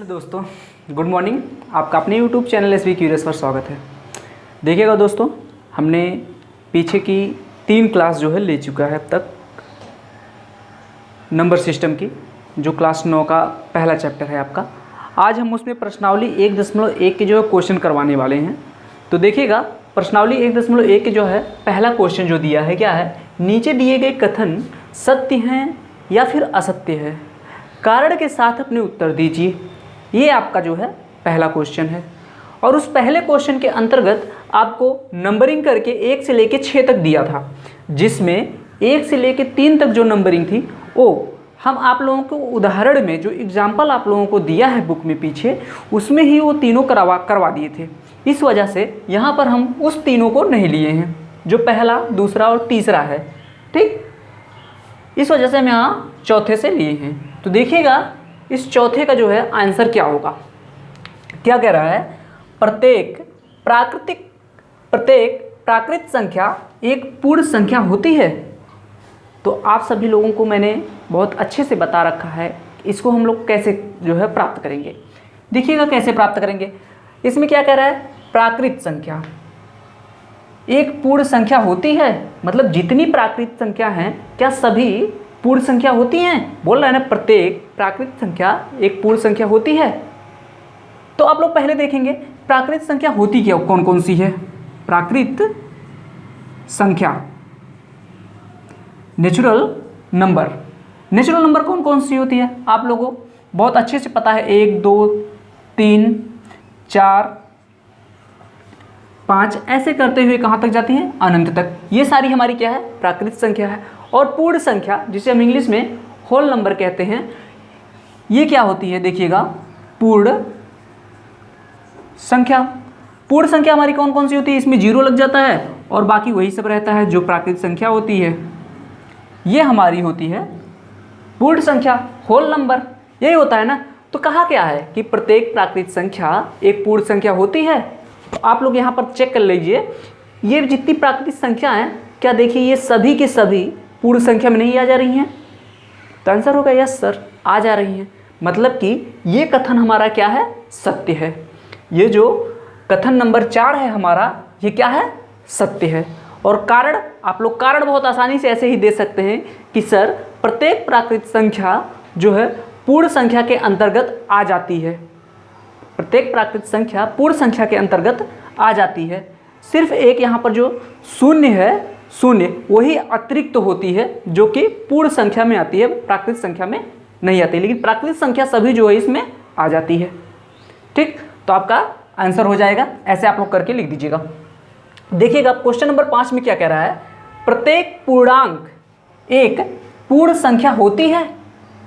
दोस्तों, good morning. आपका अपने यूट्यूब चैनल एसबी क्यूरियस पर स्वागत है। देखिएगा दोस्तों, हमने पीछे की 3 क्लास जो है ले चुका है अब तक नंबर सिस्टम की, जो क्लास 9 का पहला चैप्टर है आपका। आज हम उसमें प्रश्नावली 1.1 के जो है क्वेश्चन करवाने वाले हैं। तो देखिएगा, प्रश्नावली 1.1 के जो है पहला क्वेश्चन जो दिया है क्या है, नीचे दिए गए कथन सत्य हैं या फिर असत्य है, कारण के साथ अपने उत्तर दीजिए। ये आपका जो है पहला क्वेश्चन है। और उस पहले क्वेश्चन के अंतर्गत आपको नंबरिंग करके 1 से लेके 6 तक दिया था, जिसमें 1 से लेके 3 तक जो नंबरिंग थी वो हम आप लोगों को उदाहरण में जो एग्जाम्पल आप लोगों को दिया है बुक में पीछे, उसमें ही वो तीनों करवा दिए थे। इस वजह से यहाँ पर हम उस तीनों को नहीं लिए हैं, जो पहला, दूसरा और तीसरा है। ठीक, इस वजह से हम यहाँ चौथे से लिए हैं। तो देखिएगा, इस चौथे का जो है आंसर क्या होगा। क्या कह रहा है, प्रत्येक प्राकृत संख्या एक पूर्ण संख्या होती है। तो आप सभी लोगों को मैंने बहुत अच्छे से बता रखा है इसको हम लोग कैसे जो है प्राप्त करेंगे। देखिएगा कैसे प्राप्त करेंगे। इसमें क्या कह रहा है, प्राकृत संख्या एक पूर्ण संख्या होती है, मतलब जितनी प्राकृत संख्या हैं क्या सभी पूर्ण संख्या होती हैं। बोल रहा है ना, प्रत्येक प्राकृत संख्या एक पूर्ण संख्या होती है। तो आप लोग पहले देखेंगे प्राकृत संख्या होती क्या, कौन कौन सी है। प्राकृत संख्या, नेचुरल नंबर कौन कौन सी होती है आप लोगों को बहुत अच्छे से पता है। 1 2 3 4 5 ऐसे करते हुए कहाँ तक जाती हैं, अनंत तक। ये सारी हमारी क्या है, प्राकृत संख्या है। और पूर्ण संख्या, जिसे हम इंग्लिश में होल नंबर कहते हैं, ये क्या होती है देखिएगा, पूर्ण संख्या। पूर्ण संख्या हमारी कौन कौन सी होती है, इसमें 0 लग जाता है और बाकी वही सब रहता है जो प्राकृत संख्या होती है। ये हमारी होती है पूर्ण संख्या, होल नंबर, यही होता है ना। तो कहा क्या है कि प्रत्येक प्राकृत संख्या एक पूर्ण संख्या होती है। तो आप लोग यहाँ पर चेक कर लीजिए, ये जितनी प्राकृतिक संख्या हैं, क्या देखिए ये सभी के सभी पूर्ण संख्या में नहीं आ जा रही हैं। तो आंसर होगा यस सर, आ जा रही हैं। मतलब कि ये कथन हमारा क्या है, सत्य है। ये जो कथन नंबर 4 है हमारा, ये क्या है, सत्य है। और कारण, आप लोग कारण बहुत आसानी से ऐसे ही दे सकते हैं कि सर प्रत्येक प्राकृत संख्या जो है पूर्ण संख्या के अंतर्गत आ जाती है। प्रत्येक प्राकृत संख्या पूर्ण संख्या के अंतर्गत आ जाती है। सिर्फ एक यहाँ पर जो शून्य है, शून्य वही अतिरिक्त होती है, जो कि पूर्ण संख्या में आती है, प्राकृत संख्या में नहीं आती। लेकिन प्राकृत संख्या सभी जो है इसमें आ जाती है। ठीक, तो आपका आंसर हो जाएगा। ऐसे आप लोग करके लिख दीजिएगा। देखिएगा क्वेश्चन नंबर 5 में क्या कह रहा है, प्रत्येक पूर्णांक एक पूर्ण संख्या होती है।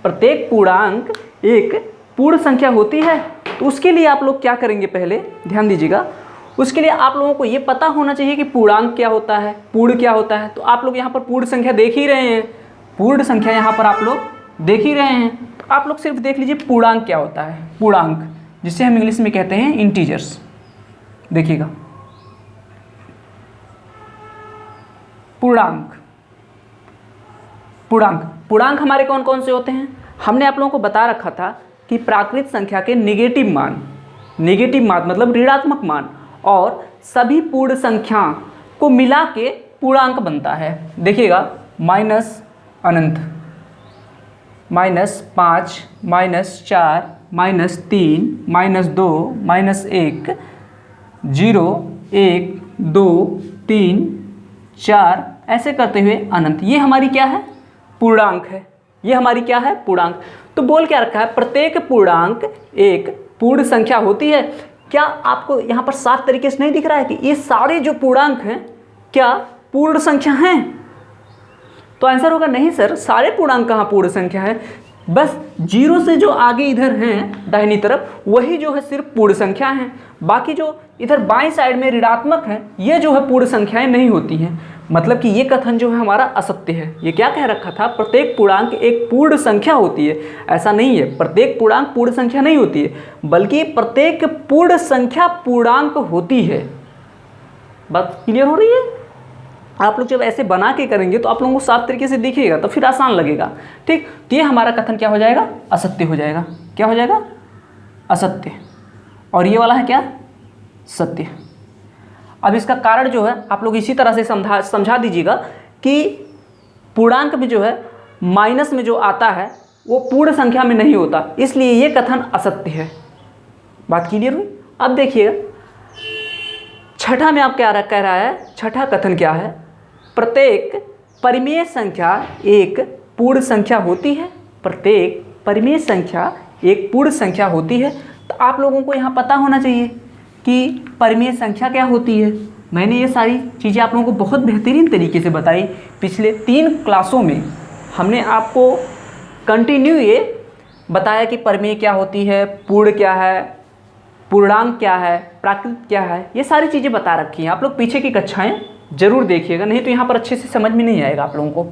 प्रत्येक पूर्णांक एक पूर्ण संख्या होती है। तो उसके लिए आप लोग क्या करेंगे, पहले ध्यान दीजिएगा। उसके लिए आप लोगों को ये पता होना चाहिए कि पूर्णांक क्या होता है, पूर्ण क्या होता है। तो आप लोग यहाँ पर पूर्ण संख्या देख ही रहे हैं, पूर्ण संख्या यहाँ पर आप लोग देख ही रहे हैं। तो आप लोग सिर्फ देख लीजिए पूर्णांक क्या होता है। पूर्णांक, जिसे हम इंग्लिश में कहते हैं इंटीजर्स। देखिएगा, पूर्णांक हमारे कौन कौन से होते हैं। हमने आप लोगों को बता रखा था कि प्राकृत संख्या के नेगेटिव मान मतलब ऋणात्मक मान, और सभी पूर्ण संख्या को मिला के पूर्णांक बनता है। देखिएगा, माइनस अनंत, -5, -4, -3, -2, -1, 0, 1, 2, 3, 4 ऐसे करते हुए अनंत। ये हमारी क्या है, पूर्णांक है। ये हमारी क्या है, पूर्णांक। तो बोल क्या रखा है, प्रत्येक पूर्णांक एक पूर्ण संख्या होती है। क्या आपको यहाँ पर साफ तरीके से नहीं दिख रहा है कि ये सारे जो पूर्णांक हैं क्या पूर्ण संख्या हैं। तो आंसर होगा नहीं सर, सारे पूर्णांक कहाँ पूर्ण संख्या है। बस 0 से जो आगे इधर हैं दाहिनी तरफ, वही जो है सिर्फ पूर्ण संख्या हैं। बाकी जो इधर बाईं साइड में ऋणात्मक है, ये जो है पूर्ण संख्याएं नहीं होती हैं। मतलब कि ये कथन जो है हमारा असत्य है। ये क्या कह रखा था, प्रत्येक पूर्णांक एक पूर्ण संख्या होती है। ऐसा नहीं है, प्रत्येक पूर्णांक पूर्ण संख्या नहीं होती है, बल्कि प्रत्येक पूर्ण संख्या पूर्णांक होती है। बात क्लियर हो रही है। आप लोग जब ऐसे बना के करेंगे तो आप लोगों को साफ तरीके से दिखेगा, तो फिर आसान लगेगा। ठीक, तो ये हमारा कथन क्या हो जाएगा, असत्य हो जाएगा। क्या हो जाएगा, असत्य, और ये वाला है क्या, सत्य। अब इसका कारण जो है आप लोग इसी तरह से समझा दीजिएगा कि पूर्णांक में जो है माइनस में जो आता है वो पूर्ण संख्या में नहीं होता, इसलिए ये कथन असत्य है। बात क्लियर हुई। अब देखिएगा छठा में आप क्या कह रहा है, छठा कथन क्या है, प्रत्येक परिमेय संख्या एक पूर्ण संख्या होती है। प्रत्येक परिमेय संख्या एक पूर्ण संख्या होती है। तो आप लोगों को यहाँ पता होना चाहिए कि परिमेय संख्या क्या होती है। मैंने ये सारी चीज़ें आप लोगों को बहुत बेहतरीन तरीके से बताई। पिछले 3 क्लासों में हमने आपको कंटिन्यू ये बताया कि परिमेय क्या होती है, पूर्ण क्या है, पूर्णांक क्या है, प्राकृत क्या है, ये सारी चीज़ें बता रखी हैं। आप लोग पीछे की कक्षाएं जरूर देखिएगा, नहीं तो यहाँ पर अच्छे से समझ में नहीं आएगा आप लोगों को।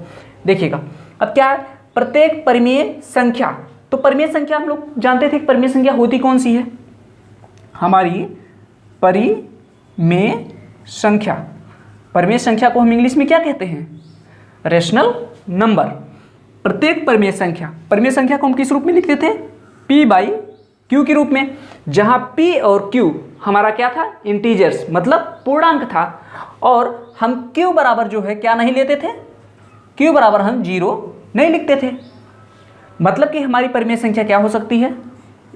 देखिएगा अब क्या है, प्रत्येक परिमेय संख्या। तो परिमेय संख्या हम लोग जानते थे कि परिमेय संख्या होती कौन सी है, हमारी परिमेय संख्या। परिमेय संख्या को हम इंग्लिश में क्या कहते हैं, रेशनल नंबर। प्रत्येक परिमेय संख्या, परिमेय संख्या को हम किस रूप में लिखते थे, P/Q के रूप में, जहां P और Q हमारा क्या था, इंटीजर्स मतलब पूर्णांक था। और हम Q बराबर जो है क्या नहीं लेते थे, Q बराबर हम 0 नहीं लिखते थे। मतलब कि हमारी परिमेय संख्या क्या हो सकती है,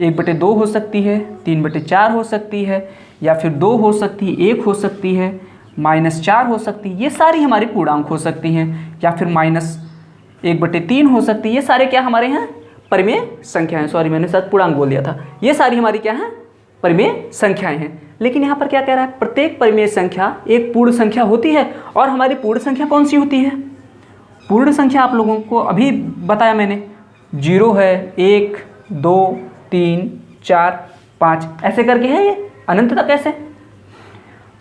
1/2 हो सकती है, 3/4 हो सकती है, या फिर 2 हो सकती है, 1 हो सकती है, -4 हो सकती है, ये सारी हमारी पूर्णांक हो सकती हैं, या फिर -1/3 हो सकती है। ये सारे क्या हमारे हैं, परिमेय संख्याएं। सॉरी मैंने शायद पूर्णांक बोल दिया था। ये सारी हमारी क्या है, परिमेय संख्याएं हैं। लेकिन यहाँ पर क्या कह रहा है, प्रत्येक परिमेय संख्या एक पूर्ण संख्या होती है। और हमारी पूर्ण संख्या कौन सी होती है, पूर्ण संख्या आप लोगों को अभी बताया मैंने, 0 है, 1, 2, 3, 4, 5 ऐसे करके है, ये अनंत तक ऐसे।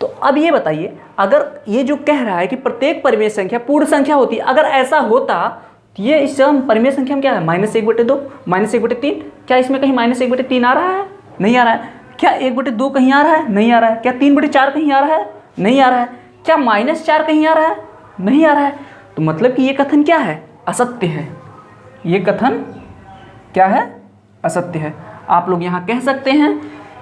तो अब ये बताइए, अगर ये जो कह रहा है कि प्रत्येक परिमेय संख्या पूर्ण संख्या होती है, अगर ऐसा होता तो ये इस परिमेय संख्या में क्या है, -1/2, -1/3। क्या इसमें कहीं -1/3 आ रहा है, नहीं आ रहा है। क्या 1/2 कहीं आ रहा है, नहीं आ रहा है। क्या 3/4 कहीं आ रहा है, नहीं आ रहा है। क्या -4 कहीं आ रहा है, नहीं आ रहा है। तो मतलब कि ये कथन क्या है, असत्य है। ये कथन क्या है, असत्य है। आप लोग यहाँ कह सकते हैं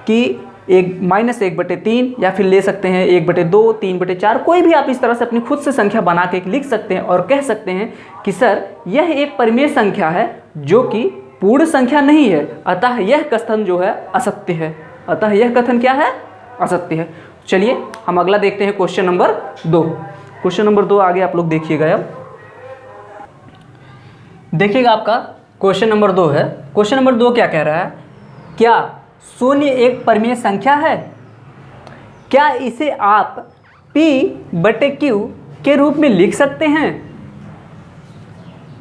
कि -1/3, या फिर ले सकते हैं 1/2, 3/4, कोई भी आप इस तरह से अपनी खुद से संख्या बना के लिख सकते हैं और कह सकते हैं कि सर यह एक परिमेय संख्या है जो कि पूर्ण संख्या नहीं है, अतः यह कथन जो है असत्य है। अतः यह कथन क्या है, असत्य है। चलिए हम अगला देखते हैं, क्वेश्चन नंबर 2। क्वेश्चन नंबर 2 आगे आप लोग देखिएगा। अब देखिएगा आपका क्वेश्चन नंबर 2 है। क्वेश्चन नंबर 2 क्या कह रहा है, क्या 0 एक परिमेय संख्या है, क्या इसे आप P/Q के रूप में लिख सकते हैं,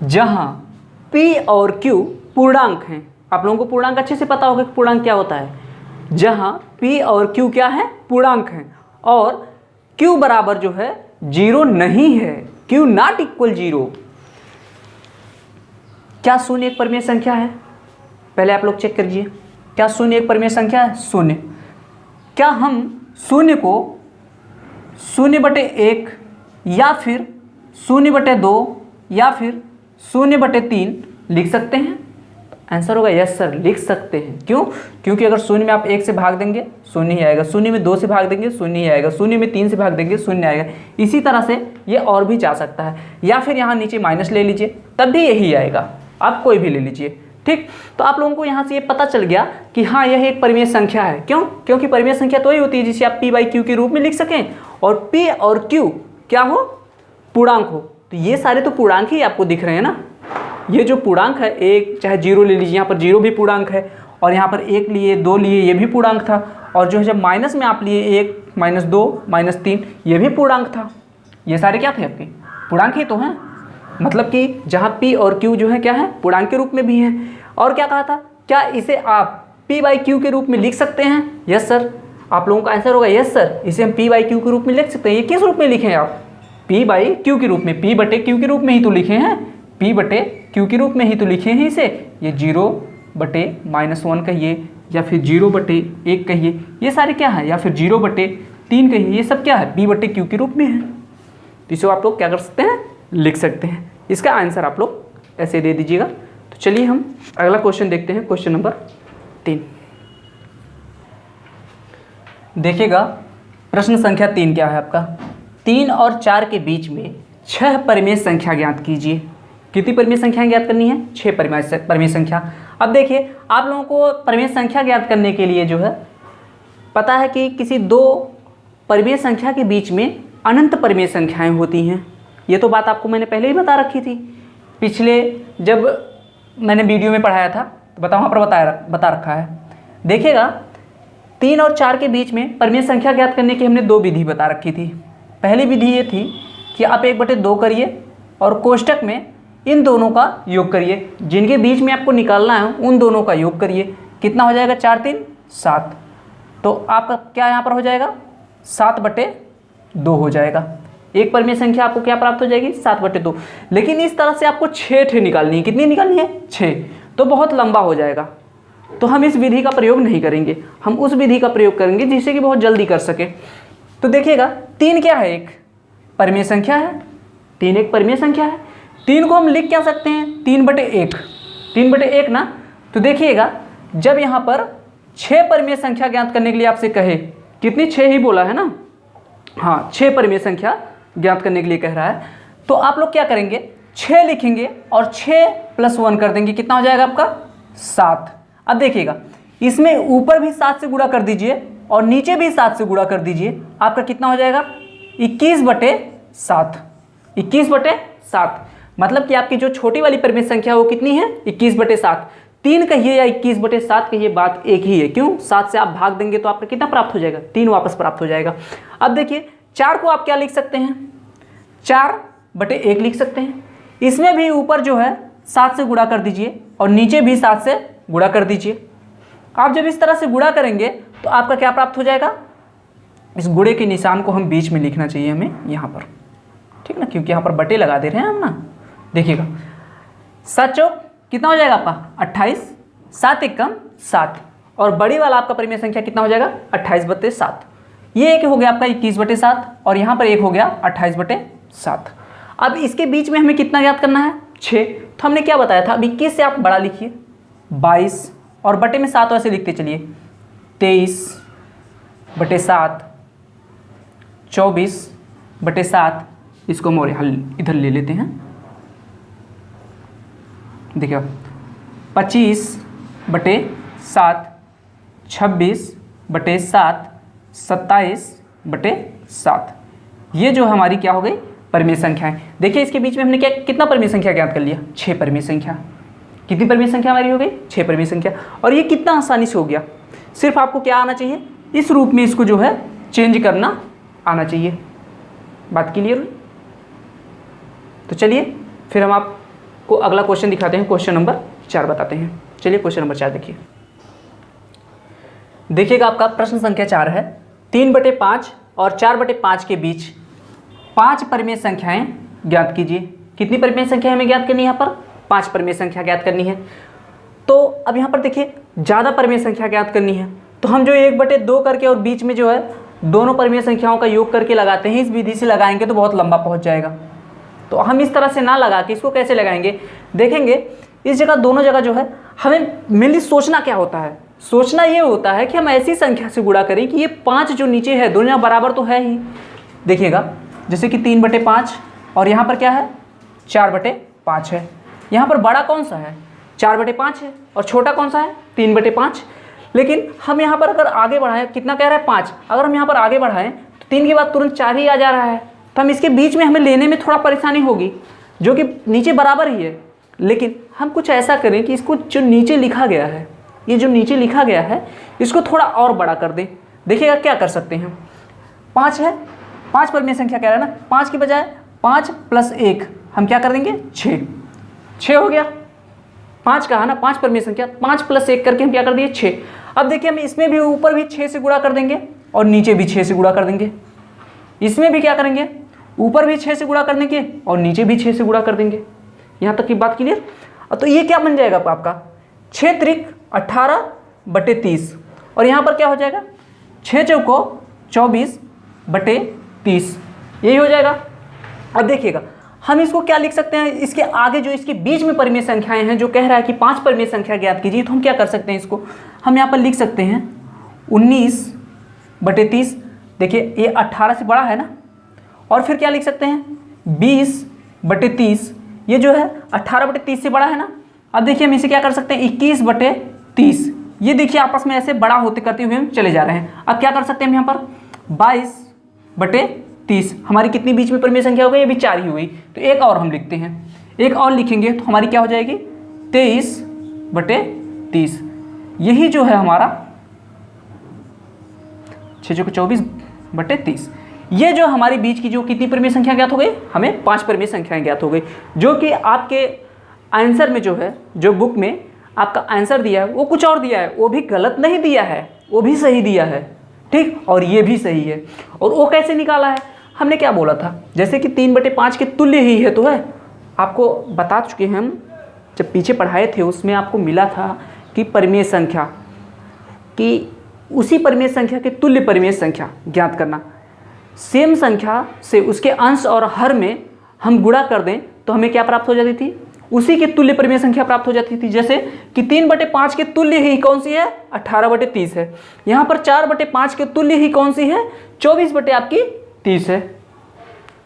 जहां P और Q पूर्णांक हैं। आप लोगों को पूर्णांक अच्छे से पता होगा कि पूर्णांक क्या होता है। जहां P और Q क्या है, पूर्णांक हैं, और Q बराबर जो है 0 नहीं है, Q नॉट इक्वल 0। क्या 0 एक परिमेय संख्या है, पहले आप लोग चेक करिए। क्या 0 एक परिमेय संख्या है, 0। क्या हम 0 को 0/1 या फिर 0/2 या फिर 0/3 लिख सकते हैं? आंसर होगा यस सर, लिख सकते हैं। क्यों? क्योंकि अगर 0 में आप 1 से भाग देंगे 0 ही आएगा, 0 में 2 से भाग देंगे 0 ही आएगा, 0 में 3 से भाग देंगे 0 आएगा। इसी तरह से ये और भी जा सकता है, या फिर यहाँ नीचे माइनस ले लीजिए तब भी यही आएगा, आप कोई भी ले लीजिए। ठीक, तो आप लोगों को यहाँ से ये पता चल गया कि हाँ यह एक परिमेय संख्या है। क्यों? क्योंकि परिमेय संख्या तो ही होती है जिसे आप P/Q के रूप में लिख सकें, और P और Q क्या हो, पूर्णांक हो। तो ये सारे तो पूर्णांक ही आपको दिख रहे हैं ना। ये जो पूर्णांक है, एक चाहे 0 ले लीजिए, यहाँ पर 0 भी पूर्णांक है, और यहाँ पर 1 लिए, 2 लिए, ये भी पूर्णांक था, और जो है जब माइनस में आप लिए 1, -2, -3, ये भी पूर्णांक था। ये सारे क्या थे आपके, पूर्णांक ही तो हैं। मतलब कि जहाँ P और Q जो है क्या है, पूर्णांक के रूप में भी हैं। और क्या कहा था, क्या इसे आप P/Q के रूप में लिख सकते हैं? Yes sir. आप लोगों का आंसर होगा यस सर, इसे हम P/Q के रूप में लिख सकते हैं। ये किस रूप में लिखे आप, P/Q के रूप में, P/Q के रूप में ही तो लिखे हैं, P/Q के रूप में ही तो लिखे हैं इसे। ये 0/-1 कहिए, या फिर 0/1 कहिए, ये सारे क्या है, या फिर 0/3 कहिए, ये सब क्या है, P/Q के रूप में है। तो इसे आप लोग क्या कर सकते हैं, लिख सकते हैं। इसका आंसर आप लोग ऐसे दे दीजिएगा। तो चलिए हम अगला क्वेश्चन देखते हैं, क्वेश्चन नंबर 3। देखिएगा प्रश्न संख्या 3 क्या है आपका, 3 और 4 के बीच में 6 परिमेय संख्या ज्ञात कीजिए। कितनी परिमेय संख्या ज्ञात करनी है? 6 परिमेय संख्या। अब देखिए आप लोगों को परिमेय संख्या ज्ञात करने के लिए जो है पता है कि किसी दो परिमेय संख्या के बीच में अनंत परिमेय संख्याएं होती हैं। ये तो बात आपको मैंने पहले ही बता रखी थी, पिछले जब मैंने वीडियो में पढ़ाया था तो बताओ वहाँ पर बता रखा है। देखिएगा 3 और 4 के बीच में परिमेय संख्या ज्ञात करने की हमने 2 विधि बता रखी थी। पहली विधि ये थी कि आप 1/2 करिए और कोष्टक में इन दोनों का योग करिए, जिनके बीच में आपको निकालना है उन दोनों का योग करिए। कितना हो जाएगा? 4 3 7। तो आपका क्या यहाँ पर हो जाएगा? 7/2 हो जाएगा। एक परिमेय संख्या आपको क्या प्राप्त हो जाएगी? 7/2। लेकिन इस तरह से आपको 6 निकालनी है। कितनी निकालनी है? 6। तो बहुत लंबा हो जाएगा, तो हम इस विधि का प्रयोग नहीं करेंगे, हम उस विधि का प्रयोग करेंगे जिससे कि बहुत जल्दी कर सके। तो देखिएगा 3 क्या है? एक परिमेय संख्या है। 3 एक परिमेय संख्या है। 3 को हम लिख क्या सकते हैं? 3/1। 3/1 ना। तो देखिएगा जब यहाँ पर 6 परिमेय संख्या ज्ञात करने के लिए आपसे कहे, कितनी? 6 ही बोला है ना। हाँ, 6 परिमेय संख्या ज्ञात करने के लिए कह रहा है, तो आप लोग क्या करेंगे? 6 लिखेंगे और 6 + 1 कर देंगे। कितना हो जाएगा आपका? 7। अब देखिएगा इसमें ऊपर भी 7 से गुणा कर दीजिए और नीचे भी 7 से गुणा कर दीजिए। आपका कितना हो जाएगा? 21/7। 21/7 मतलब कि आपकी जो छोटी वाली परिमेय संख्या वो कितनी है? 21/7। 3 कहिए या 21/7 कहिए, बात एक ही है। क्यों? 7 से आप भाग देंगे तो आपका कितना प्राप्त हो जाएगा? 3 वापस प्राप्त हो जाएगा। अब देखिए 4 को आप क्या लिख सकते हैं? 4/1 लिख सकते हैं। इसमें भी ऊपर जो है 7 से गुणा कर दीजिए और नीचे भी 7 से गुणा कर दीजिए। आप जब इस तरह से गुणा करेंगे तो आपका क्या प्राप्त हो जाएगा? इस गुणे के निशान को हम बीच में लिखना चाहिए हमें यहाँ पर, ठीक ना, क्योंकि यहाँ पर बटे लगा दे रहे हैं हम ना। देखिएगा 7 चौक कितना हो जाएगा आपका? 28। 7 एकम 7 और बड़ी वाला आपका परिमेय संख्या कितना हो जाएगा? 28/7। ये एक हो गया आपका 21/7 और यहाँ पर एक हो गया 28/7। अब इसके बीच में हमें कितना ज्ञात करना है? 6। तो हमने क्या बताया था? अब 21 से आप बड़ा लिखिए 22 और बटे में 7 वैसे लिखते चलिए 23/7, 24/7। इसको हम और इधर ले लेते हैं। देखिए 25/7, 26/7, 27/7। ये जो हमारी क्या हो गई? परिमेय संख्या है। देखिए इसके बीच में हमने क्या कितना परिमेय संख्या ज्ञात कर लिया? 6 परिमेय संख्या। कितनी परिमेय संख्या हमारी हो गई? 6 परिमेय संख्या। और ये कितना आसानी से हो गया। सिर्फ आपको क्या आना चाहिए? इस रूप में इसको जो है चेंज करना आना चाहिए। बात क्लियर हुई? तो चलिए फिर हम आपको अगला क्वेश्चन दिखाते हैं। क्वेश्चन नंबर 4 बताते हैं। चलिए क्वेश्चन नंबर 4 देखिए। देखिएगा आपका प्रश्न संख्या 4 है, 3/5 और 4/5 के बीच 5 परिमेय संख्याएं ज्ञात कीजिए। कितनी परिमेय संख्या हमें ज्ञात करनी है? यहाँ पर 5 परिमेय संख्या ज्ञात करनी है। तो अब यहाँ पर देखिए ज़्यादा परिमेय संख्या ज्ञात करनी है तो हम जो 1/2 करके और बीच में जो है दोनों परिमेय संख्याओं का योग करके लगाते हैं, इस विधि से लगाएंगे तो बहुत लंबा पहुँच जाएगा। तो हम इस तरह से ना लगा के इसको कैसे लगाएंगे? देखेंगे इस जगह दोनों जगह जो है हमें मेनली सोचना क्या होता है? सोचना ये होता है कि हम ऐसी संख्या से गुणा करें कि ये 5 जो नीचे है दोनों बराबर तो है ही। देखिएगा जैसे कि 3/5 और यहाँ पर क्या है? 4/5 है। यहाँ पर बड़ा कौन सा है? 4/5 है और छोटा कौन सा है? 3/5। लेकिन हम यहाँ पर अगर आगे बढ़ाएं, कितना कह रहा है? 5। अगर हम यहाँ पर आगे बढ़ाएं तो 3 के बाद तुरंत 4 ही आ जा रहा है। तो हम इसके बीच में हमें लेने में थोड़ा परेशानी होगी, जो कि नीचे बराबर ही है। लेकिन हम कुछ ऐसा करें कि इसको जो नीचे लिखा गया है, ये जो नीचे लिखा गया है इसको थोड़ा और बड़ा कर दें। देखिएगा क्या कर सकते हैं। 5 है, 5 परिमेय संख्या कह रहा है ना, 5 की बजाय 5 + 1 हम क्या कर देंगे? 6 हो गया। 5 कहा ना, 5 परिमेय संख्या, 5 + 1 करके हम क्या कर दिए? 6। अब देखिए हम इसमें भी ऊपर भी 6 से गुणा कर देंगे और नीचे भी 6 से गुणा कर देंगे। इसमें भी क्या करेंगे? ऊपर भी 6 से गुणा कर देंगे और नीचे भी 6 से गुणा कर देंगे। यहाँ तक की बात क्लियर? तो ये क्या बन जाएगा आपका? 6 त्रिक 18/30 और यहाँ पर क्या हो जाएगा? 6 चौको 24/30, यही हो जाएगा। अब देखिएगा हम इसको क्या लिख सकते हैं? इसके आगे जो इसके बीच में परिमेय संख्याएं हैं, जो कह रहा है कि 5 परिमेय संख्या ज्ञात कीजिए, तो हम क्या कर सकते हैं? इसको हम यहाँ पर लिख सकते हैं 19 बटे 30, देखिए ये 18 से बड़ा है ना, और फिर क्या लिख सकते हैं 20 बटे 30, ये जो है 18 बटे 30 से बड़ा है ना। अब देखिए हम इसे क्या कर सकते हैं 21 बटे 30, ये देखिए आपस में ऐसे बड़ा होते करते हुए हम चले जा रहे हैं। अब क्या कर सकते हैं हम यहाँ पर 22 बटे 30, हमारी कितनी बीच में परिमेय संख्या हो गई, ये भी 4 ही हुई, तो एक और हम लिखते हैं, एक और लिखेंगे तो हमारी क्या हो जाएगी 23 बटे 30, यही जो है हमारा 6 को 24 बटे 30, ये जो हमारी बीच की जो कितनी परिमेय संख्या ज्ञात हो गई, हमें 5 परिमेय संख्याएं ज्ञात हो गई, जो कि आपके आंसर में जो है, जो बुक में आपका आंसर दिया है वो कुछ और दिया है, वो भी गलत नहीं दिया है, वो भी सही दिया है, ठीक, और ये भी सही है। और वो कैसे निकाला है, हमने क्या बोला था, जैसे कि 3/5 के तुल्य ही है तो है, आपको बता चुके हैं हम, जब पीछे पढ़ाए थे उसमें आपको मिला था कि परिमेय संख्या कि उसी परिमेय संख्या के तुल्य परिमेय संख्या ज्ञात करना, सेम संख्या से उसके अंश और हर में हम गुणा कर दें तो हमें क्या प्राप्त हो जाती थी, उसी के तुल्य परिमेय संख्या प्राप्त हो जाती थी। जैसे कि 3/5 के तुल्य ही कौन सी है 18 बटे 30 है, यहाँ पर 4/5 के तुल्य ही कौन सी है 24 बटे आपकी 30 है।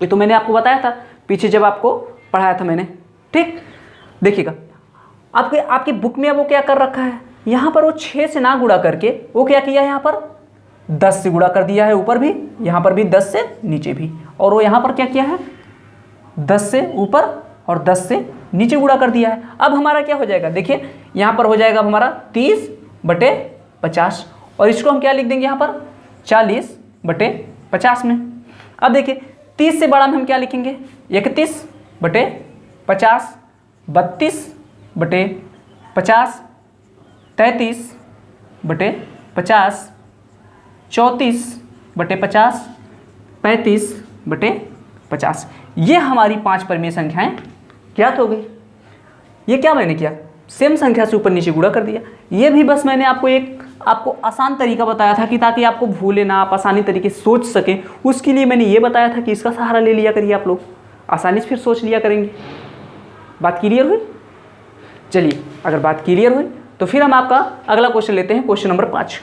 ये तो मैंने आपको बताया था पीछे जब आपको पढ़ाया था मैंने, ठीक। देखिएगा आपके बुक में वो क्या कर रखा है, यहाँ पर वो 6 से ना गुणा करके वो क्या किया है, यहाँ पर 10 से गुणा कर दिया है, ऊपर भी, यहाँ पर भी 10 से नीचे भी, और वो यहाँ पर क्या किया है 10 से ऊपर और 10 से नीचे गुणा कर दिया है। अब हमारा क्या हो जाएगा, देखिए यहाँ पर हो जाएगा अब हमारा 30 बटे 50, और इसको हम क्या लिख देंगे यहाँ पर 40 बटे 50 में। अब देखिए 30 से बड़ा में हम क्या लिखेंगे 31 बटे 50, 32 बटे 50, 33 बटे 50, 34 बटे 50, 35 बटे 50, ये हमारी 5 परिमेय संख्याएं ज्ञात हो गई। ये क्या मैंने किया, सेम संख्या से ऊपर नीचे गुणा कर दिया। ये भी बस मैंने आपको आसान तरीका बताया था कि ताकि आपको भूले ना, आप आसानी तरीके से सोच सकें, उसके लिए मैंने ये बताया था कि इसका सहारा ले लिया करिए, आप लोग आसानी से फिर सोच लिया करेंगे। बात क्लियर हुई? चलिए, अगर बात क्लियर हुई तो फिर हम आपका अगला क्वेश्चन लेते हैं, क्वेश्चन नंबर 5।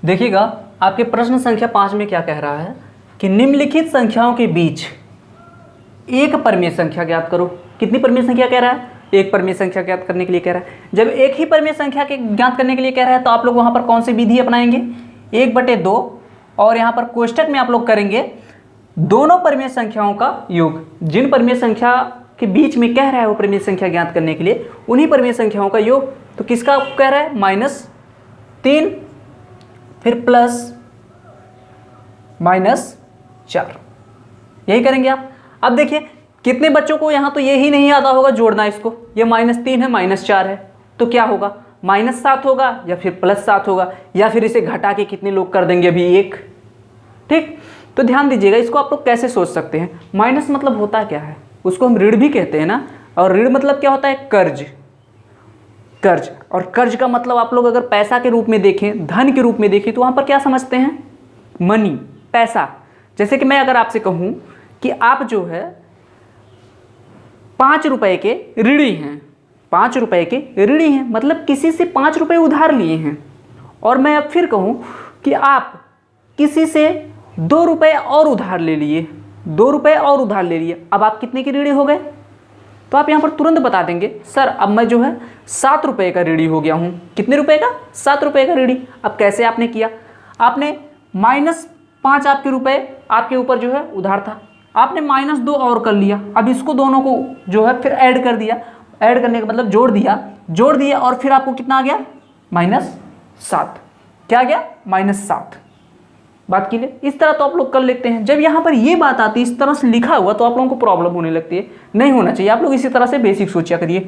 देखिएगा आपके प्रश्न संख्या 5 में क्या कह रहा है कि निम्नलिखित संख्याओं के बीच एक परिमेय संख्या ज्ञात करो। कितनी परिमेय संख्या कह रहा है, एक परिमेय संख्या ज्ञात करने के लिए कह रहा है। जब एक ही परिमेय संख्या के ज्ञात करने के लिए कह रहा है तो आप लोग वहां पर कौन सी विधि अपनाएंगे, 1/2, और यहाँ पर कोष्टक में आप लोग करेंगे दोनों परिमेय संख्याओं का योग। जिन परिमेय संख्या के बीच में कह रहा है वो परिमेय संख्या ज्ञात करने के लिए, उन्हीं परिमेय संख्याओं का योग। तो किसका कह रहा है -3 फिर +-4, यही करेंगे आप। अब देखिए कितने बच्चों को यहाँ तो यही नहीं आता होगा जोड़ना इसको, ये -3 है -4 है, तो क्या होगा -7 होगा या फिर +7 होगा, या फिर इसे घटा के कितने लोग कर देंगे अभी 1, ठीक। तो ध्यान दीजिएगा इसको आप लोग कैसे सोच सकते हैं। माइनस मतलब होता क्या है, उसको हम ऋण भी कहते हैं ना, और ऋण मतलब क्या होता है कर्ज, कर्ज। और कर्ज का मतलब आप लोग अगर पैसा के रूप में देखें, धन के रूप में देखें, तो वहाँ पर क्या समझते हैं, मनी, पैसा। जैसे कि मैं अगर आपसे कहूँ कि आप जो है 5 रुपए के ऋणी हैं, 5 रुपए के ऋणी हैं मतलब किसी से 5 रुपए उधार लिए हैं, और मैं अब फिर कहूँ कि आप किसी से 2 रुपए और उधार ले लिए, 2 रुपए और उधार ले लिए, अब आप कितने के ऋणी हो गए। तो आप यहाँ पर तुरंत बता देंगे सर अब मैं जो है 7 रुपए का ऋणी हो गया हूँ। कितने रुपए का, 7 रुपए का ऋणी। अब कैसे आपने किया, आपने -5 आपके रुपए आपके ऊपर जो है उधार था, आपने -2 और कर लिया। अब इसको दोनों को जो है फिर ऐड कर दिया, ऐड करने का मतलब जोड़ दिया, और फिर आपको कितना आ गया -7। क्या आ गया -7। बात की ले, इस तरह तो आप लोग कर लेते हैं। जब यहाँ पर ये बात आती है इस तरह से लिखा हुआ तो आप लोगों को प्रॉब्लम होने लगती है, नहीं होना चाहिए। आप लोग इसी तरह से बेसिक सोचा करिए।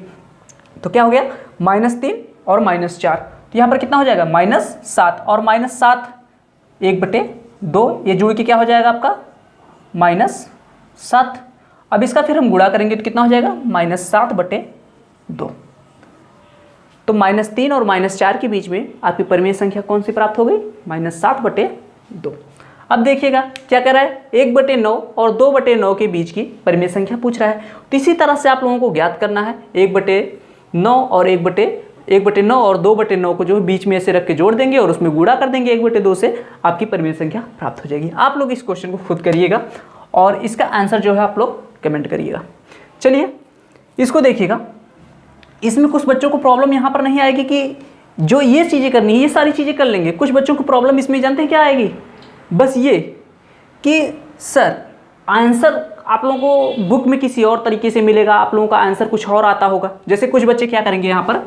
तो क्या हो गया -3 और -4, तो यहाँ पर कितना हो जाएगा -7 और -7 1/2, ये जुड़ के क्या हो जाएगा आपका -7। अब इसका फिर हम गुणा करेंगे तो कितना हो जाएगा -7/2। तो -3 और -4 के बीच में आपकी परिमेय संख्या कौन सी प्राप्त हो गई, -7/2। अब देखिएगा क्या कर रहा है, 1/9 और 2/9 के बीच की परिमेय संख्या पूछ रहा है। तो इसी तरह से आप लोगों को ज्ञात करना है 1/9 और 1/9 और 2/9 को जो है बीच में ऐसे रख के जोड़ देंगे और उसमें गुणा कर देंगे 1/2 से, आपकी परिमेय संख्या प्राप्त हो जाएगी। आप लोग इस क्वेश्चन को खुद करिएगा और इसका आंसर जो है आप लोग कमेंट करिएगा। चलिए इसको देखिएगा, इसमें कुछ बच्चों को प्रॉब्लम यहाँ पर नहीं आएगी कि जो ये चीज़ें करनी है ये सारी चीज़ें कर लेंगे। कुछ बच्चों को प्रॉब्लम इसमें जानते हैं क्या आएगी, बस ये कि सर आंसर आप लोगों को बुक में किसी और तरीके से मिलेगा, आप लोगों का आंसर कुछ और आता होगा। जैसे कुछ बच्चे क्या करेंगे यहाँ पर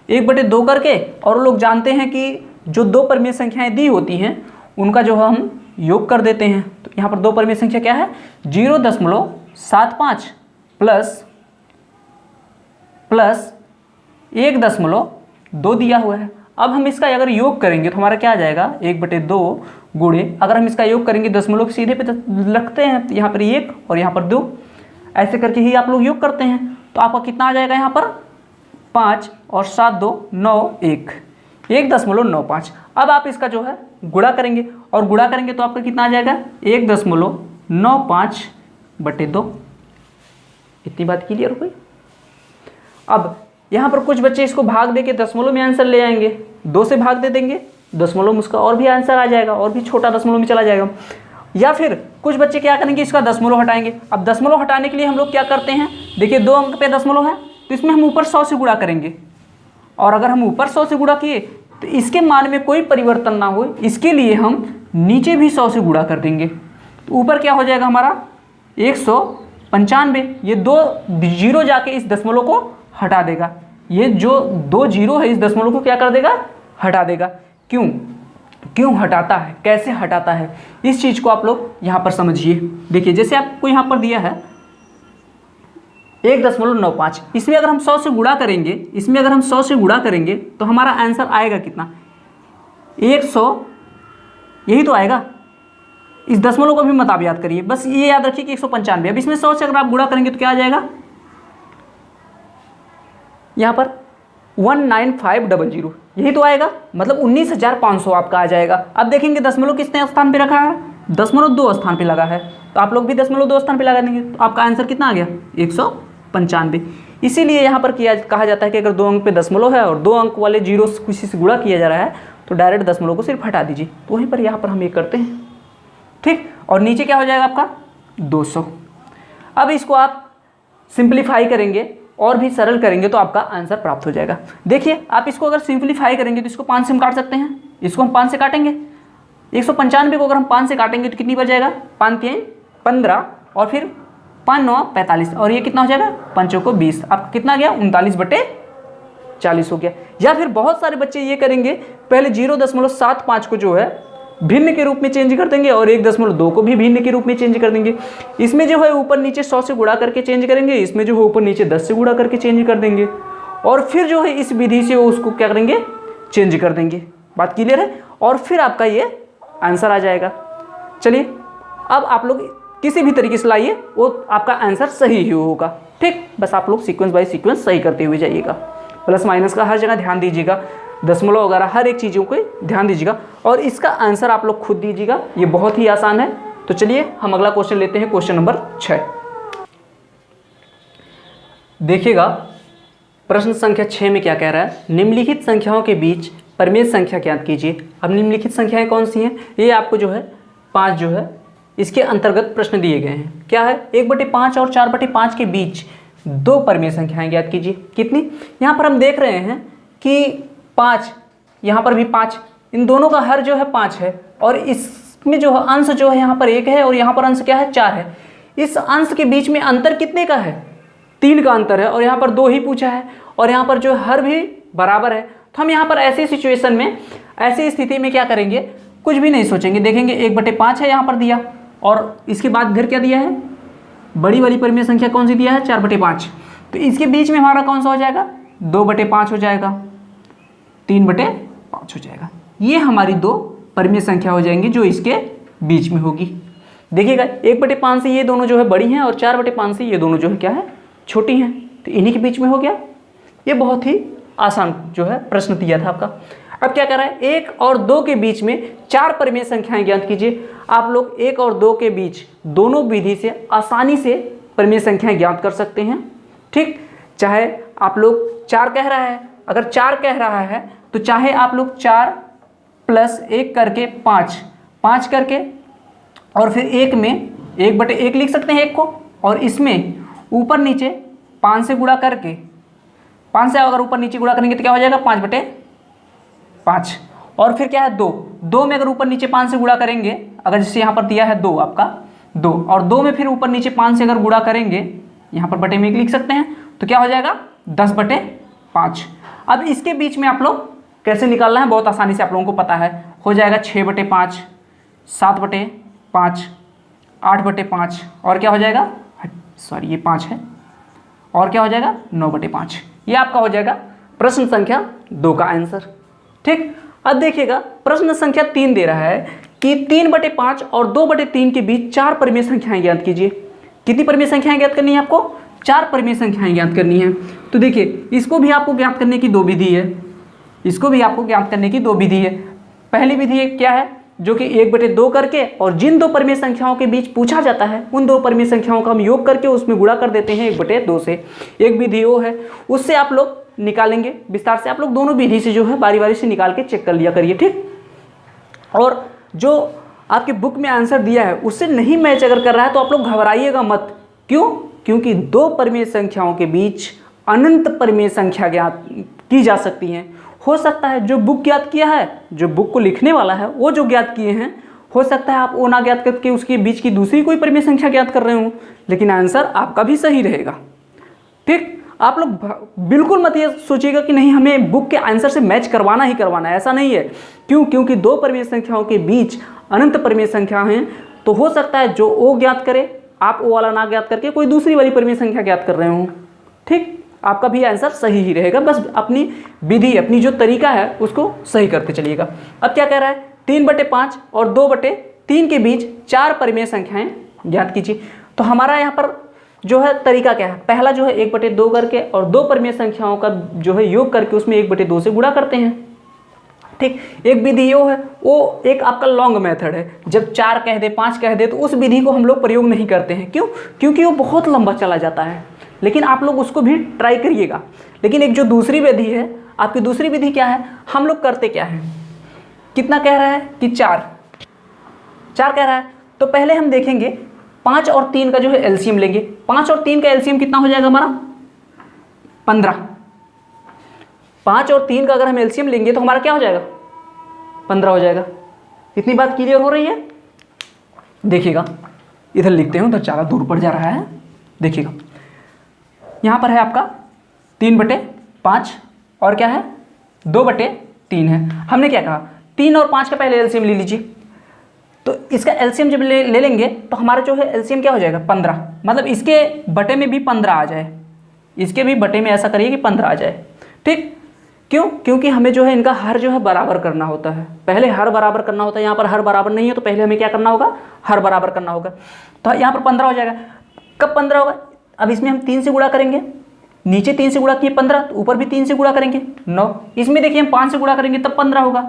1/2 करके, और लोग जानते हैं कि जो 2 परिमेय संख्याएं दी होती हैं उनका जो हम योग कर देते हैं। तो यहाँ पर 2 परिमेय संख्या क्या है, 0.75 प्लस 1.2 दिया हुआ है। अब हम इसका अगर योग करेंगे तो हमारा क्या आ जाएगा, 1/2 गुणे, अगर हम इसका योग करेंगे दशमलव के सीधे पे रखते हैं, यहाँ पर 1 और यहाँ पर 2, ऐसे करके ही आप लोग योग करते हैं। तो आपका कितना आ जाएगा यहाँ पर 5 और 7 2 9 1.95। अब आप इसका जो है गुणा करेंगे और गुणा करेंगे तो आपका कितना आ जाएगा 1.95/2। इतनी बात क्लियर हो गई। अब यहाँ पर कुछ बच्चे इसको भाग दे के दशमलव में आंसर ले आएंगे, 2 से भाग दे देंगे, दशमलव में उसका और भी आंसर आ जाएगा और भी छोटा दशमलव में चला जाएगा। या फिर कुछ बच्चे क्या करेंगे, इसका दशमलव हटाएंगे। अब दशमलव हटाने के लिए हम लोग क्या करते हैं, देखिए 2 अंक पे दशमलव है तो इसमें हम ऊपर 100 से गुणा करेंगे, और अगर हम ऊपर 100 से गुणा किए तो इसके मान में कोई परिवर्तन ना हो, इसके लिए हम नीचे भी 100 से गुणा कर देंगे। तो ऊपर क्या हो जाएगा हमारा 195। ये 2 जीरो जाके इस दशमलव को हटा देगा, ये जो 2 जीरो है इस दशमलव को क्या कर देगा, हटा देगा। क्यों हटाता है, कैसे हटाता है, इस चीज़ को आप लोग यहाँ पर समझिए। देखिए जैसे आपको यहाँ पर दिया है 1.95, इसमें अगर हम 100 से गुणा करेंगे, इसमें अगर हम 100 से गुणा करेंगे तो हमारा आंसर आएगा कितना, 100, यही तो आएगा। इस दशमलव को भी मत आप याद करिए, बस ये याद रखिए कि 195। अब इसमें 100 से अगर आप गुणा करेंगे तो क्या आ जाएगा, यहाँ पर 19500, यही तो आएगा, मतलब 19,500 आपका आ जाएगा। अब देखेंगे दशमलव किसने स्थान पे रखा है, दशमलव 2 स्थान पे लगा है, तो आप लोग भी दशमलव 2 स्थान पे लगा देंगे तो आपका आंसर कितना आ गया 195। इसीलिए यहाँ पर कहा जाता है कि अगर 2 अंक पे दशमलव है और 2 अंक वाले जीरो किसी से गुणा किया जा रहा है तो डायरेक्ट दशमलव को सिर्फ हटा दीजिए। तो वहीं पर यहाँ पर हम ये करते हैं, ठीक। और नीचे क्या हो जाएगा आपका 200। अब इसको आप सिंप्लीफाई करेंगे और भी सरल करेंगे तो आपका आंसर प्राप्त हो जाएगा। देखिए आप इसको अगर सिंप्लीफाई करेंगे तो इसको 5 से हम काट सकते हैं, इसको हम 5 से काटेंगे, 195 को अगर हम 5 से काटेंगे तो कितनी बच जाएगा, 5 3 15 और फिर 5 9 45 और ये कितना हो जाएगा 5 को 20, आपका कितना गया 39/40 हो गया। या फिर बहुत सारे बच्चे ये करेंगे, पहले 0.75 को जो है भिन्न के रूप में चेंज कर देंगे और 1.2 को भी भिन्न के रूप में चेंज कर देंगे। इसमें जो है ऊपर नीचे 100 से गुणा करके चेंज करेंगे, इसमें जो है ऊपर नीचे 10 से गुणा करके चेंज कर देंगे और फिर जो है इस विधि से उसको क्या करेंगे, चेंज कर देंगे। बात क्लियर है, और फिर आपका ये आंसर आ जाएगा। चलिए अब आप लोग किसी भी तरीके से लाइए, वो आपका आंसर सही ही होगा, ठीक। बस आप लोग सीक्वेंस बाय सीक्वेंस सही करते हुए जाइएगा, प्लस माइनस का हर जगह ध्यान दीजिएगा, दशमलव वगैरह हर एक चीज़ों को ध्यान दीजिएगा और इसका आंसर आप लोग खुद दीजिएगा, ये बहुत ही आसान है। तो चलिए हम अगला क्वेश्चन लेते हैं, क्वेश्चन नंबर 6। देखिएगा प्रश्न संख्या 6 में क्या कह रहा है, निम्नलिखित संख्याओं के बीच परिमेय संख्या ज्ञात कीजिए। अब निम्नलिखित संख्याएं कौन सी हैं, ये आपको जो है 5 जो है इसके अंतर्गत प्रश्न दिए गए हैं। क्या है, 1/5 और 4/5 के बीच 2 परिमेय संख्याएं ज्ञात कीजिए। कितनी, यहाँ पर हम देख रहे हैं कि 5, यहाँ पर भी 5, इन दोनों का हर जो है 5 है और इसमें जो है अंश जो है यहाँ पर 1 है और यहाँ पर अंश क्या है 4 है। इस अंश के बीच में अंतर कितने का है, 3 का अंतर है और यहाँ पर 2 ही पूछा है और यहाँ पर जो हर भी बराबर है। तो हम यहाँ पर ऐसी सिचुएशन में, ऐसी स्थिति में क्या करेंगे, कुछ भी नहीं सोचेंगे, देखेंगे 1/5 है यहाँ पर दिया और इसके बाद इधर क्या दिया है, बड़ी वाली परिमेय संख्या कौन सी दिया है 4/5, तो इसके बीच में हमारा कौन सा हो जाएगा 2/5 हो जाएगा, 3/5 हो जाएगा। ये हमारी 2 परिमेय संख्या हो जाएंगी जो इसके बीच में होगी। देखिएगा 1/5 से ये दोनों जो है बड़ी हैं और 4/5 से ये दोनों जो है क्या है छोटी हैं, तो इन्हीं के बीच में हो गया। ये बहुत ही आसान जो है प्रश्न दिया था आपका। अब क्या कर रहा है, 1 और 2 के बीच में 4 परिमेय संख्याएं ज्ञात कीजिए। आप लोग 1 और 2 के बीच दोनों विधि से आसानी से परिमेय संख्याएं ज्ञात कर सकते हैं, ठीक। चाहे आप लोग 4 कह रहा है अगर 4 कह रहा है तो चाहे आप लोग 4 + 1 करके 5 करके और फिर 1 में 1/1 लिख सकते हैं 1 को, और इसमें ऊपर नीचे 5 से गुणा करके, 5 से अगर ऊपर नीचे गुणा करेंगे तो क्या हो जाएगा 5/5, और फिर क्या है 2 में अगर ऊपर नीचे 5 से गुणा करेंगे, अगर जैसे यहाँ पर दिया है 2 आपका 2, और 2 में फिर ऊपर नीचे 5 से अगर गुणा करेंगे, यहाँ पर बटे में 1 लिख सकते हैं, तो क्या हो जाएगा 10/5। अब इसके बीच में आप लोग कैसे निकालना है, बहुत आसानी से आप लोगों को पता है, हो जाएगा 6/5, 7/5, 8/5, और क्या हो जाएगा, सॉरी ये 5 है, और क्या हो जाएगा 9/5। ये आपका हो जाएगा प्रश्न संख्या 2 का आंसर। ठीक, अब देखिएगा प्रश्न संख्या 3 दे रहा है कि 3/5 और 2/3 के बीच 4 परिमेय संख्याएं ज्ञात कीजिए। कितनी परिमेय संख्याएं ज्ञात करनी है आपको, 4 परिमेय संख्याएं ज्ञात करनी है। तो देखिए इसको भी आपको ज्ञात करने की 2 विधि है, इसको भी आपको ज्ञात करने की 2 विधि है। पहली विधि क्या है, जो कि 1/2 करके, और जिन 2 परिमेय संख्याओं के बीच पूछा जाता है उन 2 परिमेय संख्याओं का हम योग करके उसमें गुणा कर देते हैं 1/2 से। एक विधि वो है, उससे आप लोग निकालेंगे विस्तार से, आप लोग दोनों विधि से जो है बारी बारी से निकाल के चेक कर लिया करिए। ठीक, और जो आपके बुक में आंसर दिया है उससे नहीं मैच अगर कर रहा है तो आप लोग घबराइएगा मत। क्यों, क्योंकि 2 परिमेय संख्याओं के बीच अनंत परिमेय संख्या ज्ञात की जा सकती हैं। हो सकता है जो बुक ज्ञात किया है, जो बुक को लिखने वाला है वो जो ज्ञात किए हैं, हो सकता है आप वो ना ज्ञात करके उसके बीच की दूसरी कोई परिमेय संख्या ज्ञात कर रहे हो, लेकिन आंसर आपका भी सही रहेगा। ठीक, आप लोग बिल्कुल मत ये सोचिएगा कि नहीं हमें बुक के आंसर से मैच करवाना ही करवाना है, ऐसा नहीं है। क्यों, क्योंकि 2 परिमेय संख्याओं के बीच अनंत परिमेय संख्या हैं, तो हो सकता है जो ओ ज्ञात करे आप ओ वाला ना ज्ञात करके कोई दूसरी वाली परिमेय संख्या ज्ञात कर रहे हो। ठीक, आपका भी आंसर सही ही रहेगा, बस अपनी विधि, अपनी जो तरीका है उसको सही करते चलिएगा। अब क्या कह रहा है, 3/5 और 2/3 के बीच 4 परिमेय संख्याएं ज्ञात कीजिए। तो हमारा यहाँ पर जो है तरीका क्या है, पहला जो है 1/2 करके और 2 परिमेय संख्याओं का जो है योग करके उसमें 1/2 से गुणा करते हैं। ठीक, एक विधि वो है, वो एक आपका लॉन्ग मेथड है, जब 4 कह दे 5 कह दे तो उस विधि को हम लोग प्रयोग नहीं करते हैं। क्यों, क्योंकि वो बहुत लंबा चला जाता है, लेकिन आप लोग उसको भी ट्राई करिएगा। लेकिन एक जो दूसरी विधि है, आपकी दूसरी विधि क्या है, हम लोग करते क्या है, कितना कह रहा है कि 4 कह रहा है, तो पहले हम देखेंगे 5 और 3 का जो है एलसीएम लेंगे। 5 और 3 का एलसीएम कितना हो जाएगा हमारा 15। 5 और 3 का अगर हम एलसीएम लेंगे तो हमारा क्या हो जाएगा 15 हो जाएगा। इतनी बात क्लियर हो रही है। देखिएगा इधर लिखते हैं, उधर ज़्यादा दूर पड़ जा रहा है। देखिएगा यहाँ पर है आपका 3/5 और क्या है 2/3 है। हमने क्या कहा 3 और 5 का पहले एलसीएम ले लीजिए, तो इसका एलसीएम जब ले लेंगे तो हमारा जो है एलसीएम क्या हो जाएगा 15, मतलब इसके बटे में भी 15 आ जाए, इसके भी बटे में ऐसा करिए कि 15 आ जाए। ठीक, क्यों, क्योंकि हमें जो है इनका हर जो है बराबर करना होता है, पहले हर बराबर करना होता है। यहाँ पर हर बराबर नहीं है तो पहले हमें क्या करना होगा, हर बराबर करना होगा। तो यहाँ पर 15 हो जाएगा। कब 15 होगा, अब इसमें हम 3 से गुणा करेंगे, नीचे 3 से गुणा किए 15, तो ऊपर भी 3 से गुणा करेंगे 9। इसमें देखिए हम 5 से गुणा करेंगे तब 15 होगा,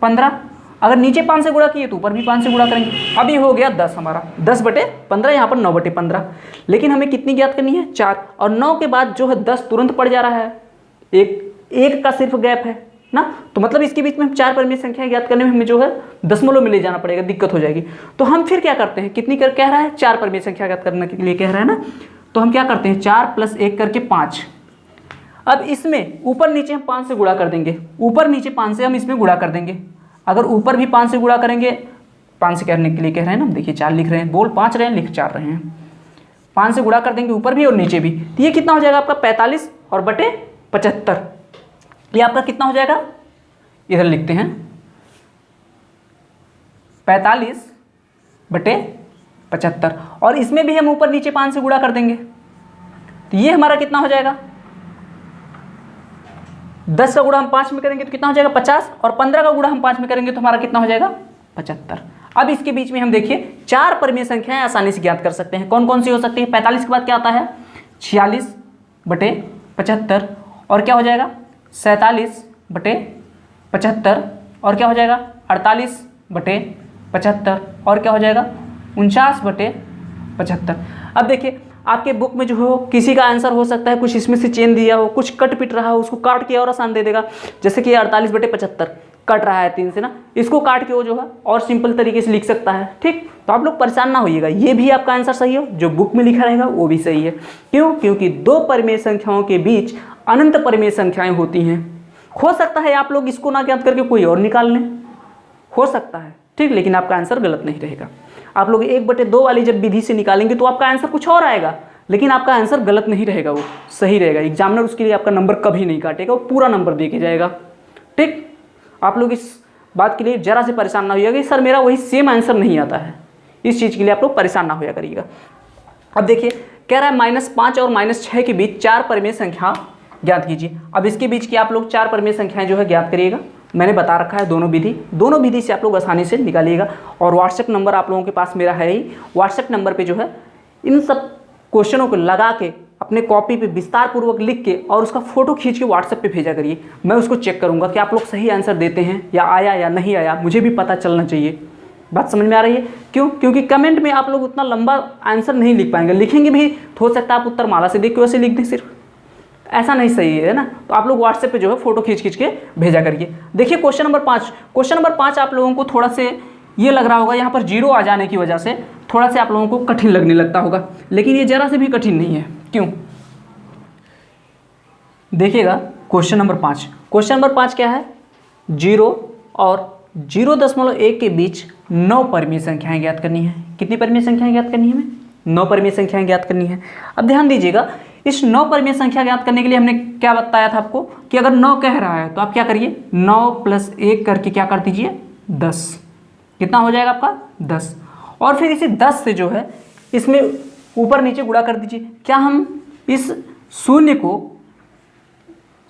15। अगर नीचे 5 से गुणा किए तो ऊपर भी 5 से गुणा करेंगे। अब ये हो गया 10 हमारा, 10/15, यहाँ पर 9/15। लेकिन हमें कितनी ज्ञात करनी है 4, और 9 के बाद जो है 10 तुरंत पड़ जा रहा है, एक का सिर्फ गैप है ना, तो मतलब इसके बीच में हम 4 परिमेय संख्या ज्ञात करने में हमें जो है दशमलव में ले जाना पड़ेगा, दिक्कत हो जाएगी। तो हम फिर क्या करते हैं, कितनी कर कह रहा है 4 परिमेय संख्या ज्ञात करने के लिए कह रहा है ना, तो हम क्या करते हैं 4 + 1 करके 5। अब इसमें ऊपर नीचे हम 5 से गुणा कर देंगे, ऊपर नीचे 5 से हम इसमें गुणा कर देंगे। अगर ऊपर भी 5 से गुणा करेंगे, 5 से करने के लिए कह रहे हैं ना, देखिए 4 लिख रहे हैं, बोल 5 रहे हैं, लिख 4 रहे हैं, 5 से गुणा कर देंगे ऊपर भी और नीचे भी, तो ये कितना हो जाएगा आपका 45 और बटे 75। ये आपका कितना हो जाएगा, इधर लिखते हैं 45 बटे 75, और इसमें भी हम ऊपर नीचे 5 से गुणा कर देंगे, तो ये हमारा कितना हो जाएगा 10 का गुणा हम 5 में करेंगे तो कितना हो जाएगा 50, और 15 का गुणा हम 5 में करेंगे तो हमारा कितना हो जाएगा 75। अब इसके बीच में हम देखिए 4 परिमेय संख्याएं आसानी से ज्ञात कर सकते हैं। कौन कौन सी हो सकती है, 45 के बाद क्या आता है 46 बटे 75, और क्या हो जाएगा 47 बटे 75, और क्या हो जाएगा 48 बटे 75, और क्या हो जाएगा 49 बटे 75। अब देखिए आपके बुक में जो हो किसी का आंसर हो सकता है कुछ इसमें से चेंज दिया हो, कुछ कट पिट रहा हो, उसको काट के और आसान दे देगा। जैसे कि 48/75 कट रहा है 3 से ना, इसको काट के वो जो है और सिंपल तरीके से लिख सकता है। ठीक, तो आप लोग परेशान ना होइएगा, ये भी आपका आंसर सही हो, जो बुक में लिखा रहेगा वो भी सही है। क्यों? क्योंकि दो परिमेय संख्याओं के बीच अनंत परिमेय संख्याएं होती हैं। हो सकता है आप लोग इसको ना ज्ञात करके कोई और निकाल लें, हो सकता है, ठीक, लेकिन आपका आंसर गलत नहीं रहेगा। आप लोग 1/2 वाली जब विधि से निकालेंगे तो आपका आंसर कुछ और आएगा, लेकिन आपका आंसर गलत नहीं रहेगा, वो सही रहेगा। एग्जामिनर उसके लिए आपका नंबर कभी नहीं काटेगा, वो पूरा नंबर दे के जाएगा। ठीक, आप लोग इस बात के लिए जरा से परेशान ना होइएगा कि सर मेरा वही सेम आंसर नहीं आता है, इस चीज़ के लिए आप लोग परेशान ना होया करिएगा। अब देखिए कह रहा है -5 और -6 के बीच 4 परिमेय संख्या ज्ञात कीजिए। अब इसके बीच की आप लोग 4 परिमेय संख्याएं जो है ज्ञात करिएगा। मैंने बता रखा है दोनों विधि से आप लोग आसानी से निकालिएगा। और व्हाट्सएप नंबर आप लोगों के पास मेरा है ही, व्हाट्सएप नंबर पे जो है इन सब क्वेश्चनों को लगा के अपने कॉपी पे विस्तार पूर्वक लिख के और उसका फोटो खींच के व्हाट्सएप पे भेजा करिए। मैं उसको चेक करूँगा कि आप लोग सही आंसर देते हैं या आया या नहीं आया, मुझे भी पता चलना चाहिए। बात समझ में आ रही है? क्यों? क्योंकि कमेंट में आप लोग उतना लंबा आंसर नहीं लिख पाएंगे, लिखेंगे भी तो हो सकता है आप उत्तर माला से देख के वैसे लिख दें, सिर्फ ऐसा नहीं सही है ना। तो आप लोग व्हाट्सएप पे जो है फोटो खींच के भेजा करिए। देखिए क्वेश्चन नंबर 5, क्वेश्चन नंबर 5 आप लोगों को थोड़ा से ये लग रहा होगा यहाँ पर 0 आ जाने की वजह से थोड़ा से आप लोगों को कठिन लगने लगता होगा, लेकिन ये जरा से भी कठिन नहीं है। क्यों? देखिएगा क्वेश्चन नंबर 5, क्वेश्चन नंबर 5 क्या है? 0 और 0.1 के बीच 9 परिमेय संख्याएं ज्ञात करनी है। कितनी परिमेय संख्याएं ज्ञात करनी है हमें? 9 परिमेय संख्याएं ज्ञात करनी है। अब ध्यान दीजिएगा, इस 9 परिमेय संख्या ज्ञात करने के लिए हमने क्या बताया था आपको कि अगर 9 कह रहा है तो आप क्या करिए, 9 + 1 करके क्या कर दीजिए, 10। कितना हो जाएगा आपका? 10। और फिर इसे 10 से जो है इसमें ऊपर नीचे गुणा कर दीजिए। क्या हम इस शून्य को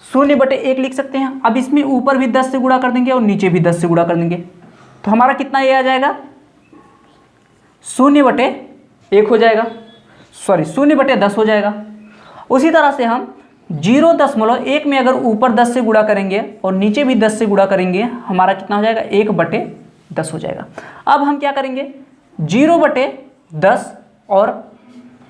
0/1 लिख सकते हैं? अब इसमें ऊपर भी 10 से गुणा कर देंगे और नीचे भी 10 से गुणा कर देंगे, तो हमारा कितना ये आ जाएगा, 0/1 हो जाएगा, सॉरी 0/10 हो जाएगा। उसी तरह से हम 0.1 में अगर ऊपर 10 से गुणा करेंगे और नीचे भी 10 से गुणा करेंगे, हमारा कितना हो जाएगा, 1/10 हो जाएगा। अब हम क्या करेंगे, 0/10 और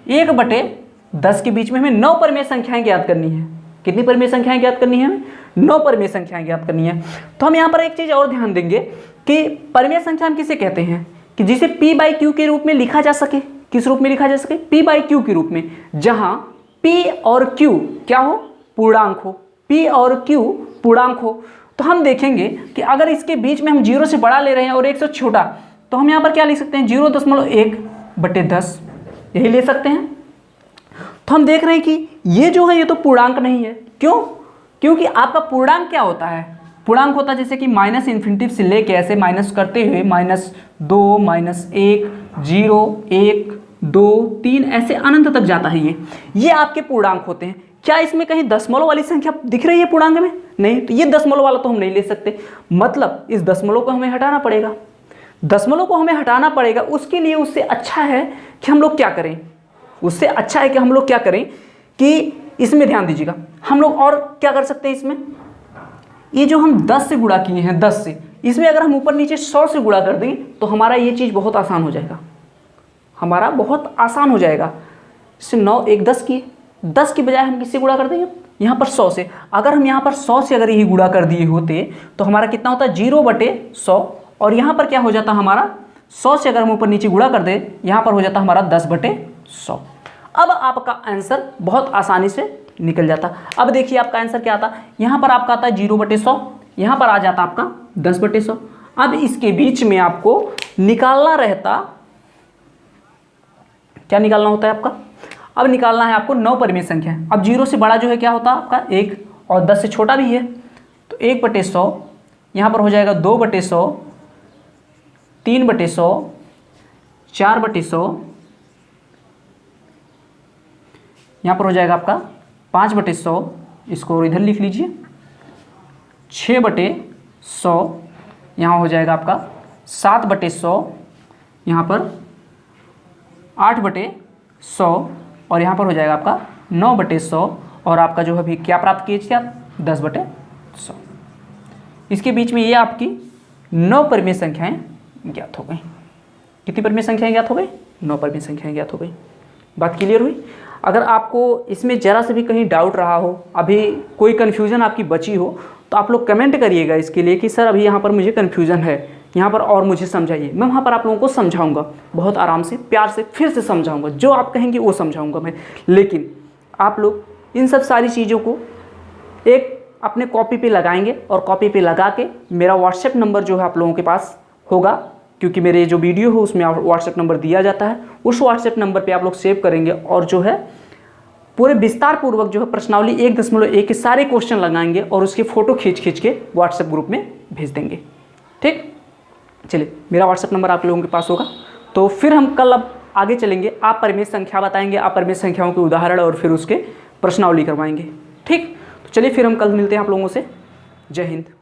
1/10 के बीच में हमें 9 परिमेय संख्याएं ज्ञात करनी है। कितनी परिमेय संख्याएं ज्ञात करनी है हमें? 9 परिमेय संख्याएं ज्ञात करनी है। तो हम यहाँ पर एक चीज़ और ध्यान देंगे कि परिमेय संख्या हम किसे कहते हैं कि जिसे P/Q के रूप में लिखा जा सके। किस रूप में लिखा जा सके? P/Q के रूप में, जहां P और Q क्या हो, पूर्णांक हो। P और Q पूर्णांक हो। तो हम देखेंगे कि अगर इसके बीच में हम 0 से बड़ा ले रहे हैं और 1 से छोटा, तो हम यहाँ पर क्या लिख सकते हैं, 0.1/10 यही ले सकते हैं। तो हम देख रहे हैं कि ये जो है ये तो पूर्णांक नहीं है। क्यों? क्योंकि आपका पूर्णांक क्या होता है, पूर्णांक होता है जैसे कि -∞ से लेके ऐसे माइनस करते हुए -2, -1, 0, 1, 2, 3 ऐसे अनंत तक जाता है। ये आपके पूर्णांक होते हैं। क्या इसमें कहीं दशमलव वाली संख्या दिख रही है पूर्णांक में? नहीं, तो ये दशमलव वाला तो हम नहीं ले सकते, मतलब इस दशमलव को हमें हटाना पड़ेगा। दशमलव को हमें हटाना पड़ेगा, उसके लिए उससे अच्छा है कि हम लोग क्या करें, उससे अच्छा है कि हम लोग क्या करें कि इसमें ध्यान दीजिएगा, हम लोग और क्या कर सकते हैं इसमें, ये जो हम 10 से गुणा किए हैं 10 से, इसमें अगर हम ऊपर नीचे 100 से गुणा कर दें तो हमारा ये चीज़ बहुत आसान हो जाएगा, हमारा बहुत आसान हो जाएगा। इससे 9 1 10 किए, 10 की बजाय हम किससे गुणा कर देंगे, यहाँ पर 100 से। अगर हम यहाँ पर 100 से अगर यही गुणा कर दिए होते तो हमारा कितना होता, 0/100, और यहाँ पर क्या हो जाता हमारा, 100 से अगर हम ऊपर नीचे गुणा कर दें, यहाँ पर हो जाता हमारा 10/100। अब आपका आंसर बहुत आसानी से निकल जाता। अब देखिए आपका आंसर क्या आता, यहाँ पर आपका आता है 0/100, यहाँ पर आ जाता आपका 10/100। अब इसके बीच में आपको निकालना रहता, क्या निकालना होता है आपका, अब निकालना है आपको 9 परिमेय संख्या। अब 0 से बड़ा जो है क्या होता है आपका 1, और 10 से छोटा भी है, तो 1/100, यहाँ पर हो जाएगा 2/100, 3/100, 4/100, यहाँ पर हो जाएगा आपका 5/100, इसको इधर लिख लीजिए, 6/100, यहाँ हो जाएगा आपका 7/100, यहाँ पर 8/100, और यहाँ पर हो जाएगा आपका 9/100, और आपका जो है अभी क्या प्राप्त कीजिए आप, 10/100। इसके बीच में ये आपकी 9 परिमेय संख्याएं ज्ञात हो गई। कितनी परिमेय संख्याएं ज्ञात हो गई, 9 परिमेय संख्याएं ज्ञात हो गई। बात क्लियर हुई? अगर आपको इसमें ज़रा से भी कहीं डाउट रहा हो, अभी कोई कन्फ्यूज़न आपकी बची हो, तो आप लोग कमेंट करिएगा इसके लिए कि सर अभी यहाँ पर मुझे कन्फ्यूज़न है, यहाँ पर और मुझे समझाइए। मैं वहाँ पर आप लोगों को समझाऊंगा, बहुत आराम से, प्यार से फिर से समझाऊंगा, जो आप कहेंगे वो समझाऊंगा मैं। लेकिन आप लोग इन सब सारी चीज़ों को एक अपने कॉपी पे लगाएंगे और कॉपी पे लगा के मेरा व्हाट्सएप नंबर जो है आप लोगों के पास होगा, क्योंकि मेरे जो वीडियो हो उसमें व्हाट्सएप नंबर दिया जाता है, उस व्हाट्सएप नंबर पे आप लोग सेव करेंगे और जो है पूरे विस्तार पूर्वक जो है प्रश्नावली 1.1 के सारे क्वेश्चन लगाएंगे और उसके फ़ोटो खींच के व्हाट्सएप ग्रुप में भेज देंगे। ठीक, चलिए मेरा व्हाट्सएप नंबर आप लोगों के पास होगा। तो फिर हम कल अब आगे चलेंगे, आप परिमेय संख्या बताएंगे, आप परिमेय संख्याओं के उदाहरण और फिर उसके प्रश्नावली करवाएंगे। ठीक, तो चलिए फिर हम कल मिलते हैं आप लोगों से। जय हिंद।